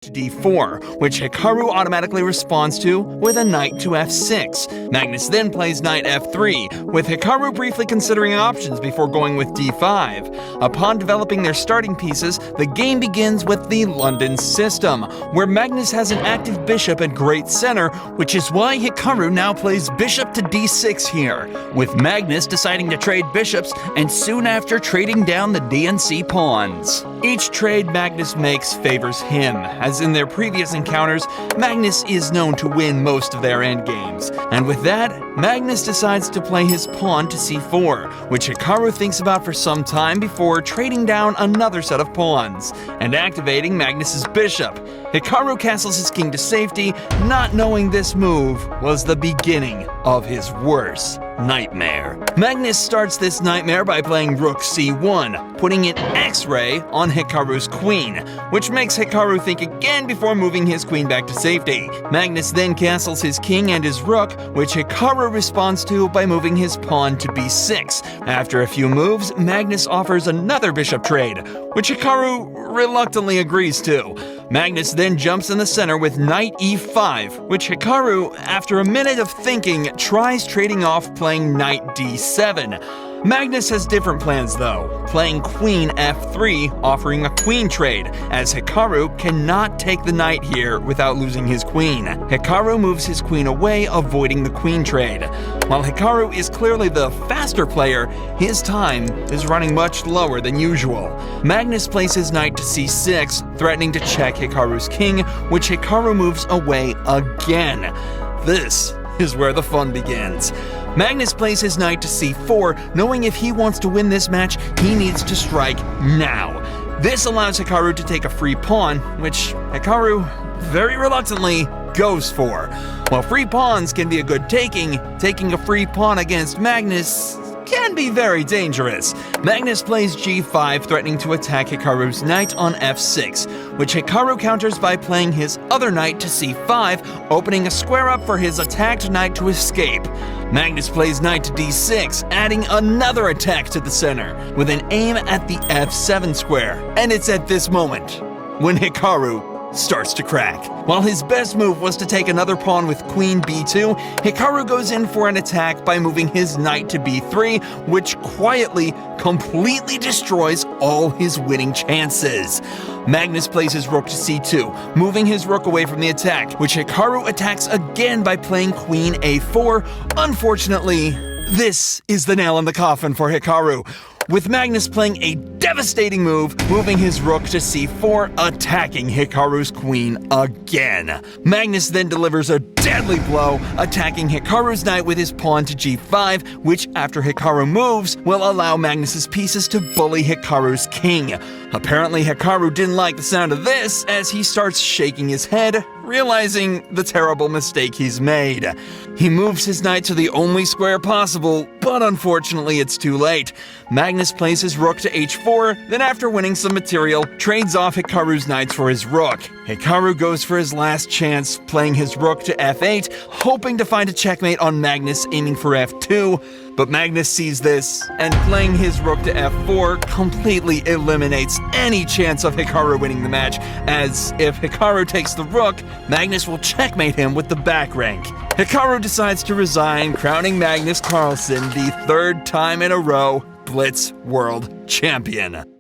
to d4, which Hikaru automatically responds to with a knight to f6. Magnus then plays knight f3, with Hikaru briefly considering options before going with d5. Upon developing their starting pieces, the game begins with the London system, where Magnus has an active bishop at great center, which is why Hikaru now plays bishop to d6 here, with Magnus deciding to trade bishops and soon after trading down the d and c pawns. Each trade Magnus makes favors him, as in their previous encounters, Magnus is known to win most of their endgames. And with that, Magnus decides to play his pawn to c4, which Hikaru thinks about for some time before trading down another set of pawns, and activating Magnus's bishop. Hikaru castles his king to safety, not knowing this move was the beginning of his worst nightmare. Magnus starts this nightmare by playing rook c1, putting an X-ray on Hikaru's queen, which makes Hikaru think again before moving his queen back to safety. Magnus then castles his king and his rook, which Hikaru responds to by moving his pawn to b6. After a few moves, Magnus offers another bishop trade, which Hikaru reluctantly agrees to. Magnus then jumps in the center with knight e5, which Hikaru, after a minute of thinking, tries trading off playing knight d7. Magnus has different plans though, playing queen f3, offering a queen trade, as Hikaru cannot take the knight here without losing his queen. Hikaru moves his queen away, avoiding the queen trade. While Hikaru is clearly the faster player, his time is running much lower than usual. Magnus plays his knight to c6, threatening to check Hikaru's king, which Hikaru moves away again. This is where the fun begins. Magnus plays his knight to c4, knowing if he wants to win this match, he needs to strike now. This allows Hikaru to take a free pawn, which Hikaru very reluctantly goes for. While free pawns can be a good taking a free pawn against Magnus can be very dangerous. Magnus plays g5, threatening to attack Hikaru's knight on f6, which Hikaru counters by playing his other knight to c5, opening a square up for his attacked knight to escape. Magnus plays knight to d6, adding another attack to the center, with an aim at the f7 square. And it's at this moment when Hikaru starts to crack. While his best move was to take another pawn with queen b2, Hikaru goes in for an attack by moving his knight to b3, which quietly, completely destroys all his winning chances. Magnus plays his rook to c2, moving his rook away from the attack, which Hikaru attacks again by playing queen a4. Unfortunately, this is the nail in the coffin for Hikaru, with Magnus playing a devastating move, moving his rook to c4, attacking Hikaru's queen again. Magnus then delivers a deadly blow, attacking Hikaru's knight with his pawn to g5, which, after Hikaru moves, will allow Magnus's pieces to bully Hikaru's king. Apparently, Hikaru didn't like the sound of this, as he starts shaking his head, realizing the terrible mistake he's made. He moves his knight to the only square possible, but unfortunately it's too late. Magnus plays his rook to h4, then after winning some material, trades off Hikaru's knights for his rook. Hikaru goes for his last chance, playing his rook to f8, hoping to find a checkmate on Magnus, aiming for f2. But Magnus sees this, and playing his rook to f4 completely eliminates any chance of Hikaru winning the match, as if Hikaru takes the rook, Magnus will checkmate him with the back rank. Hikaru decides to resign, crowning Magnus Carlsen the third time in a row Blitz World Champion.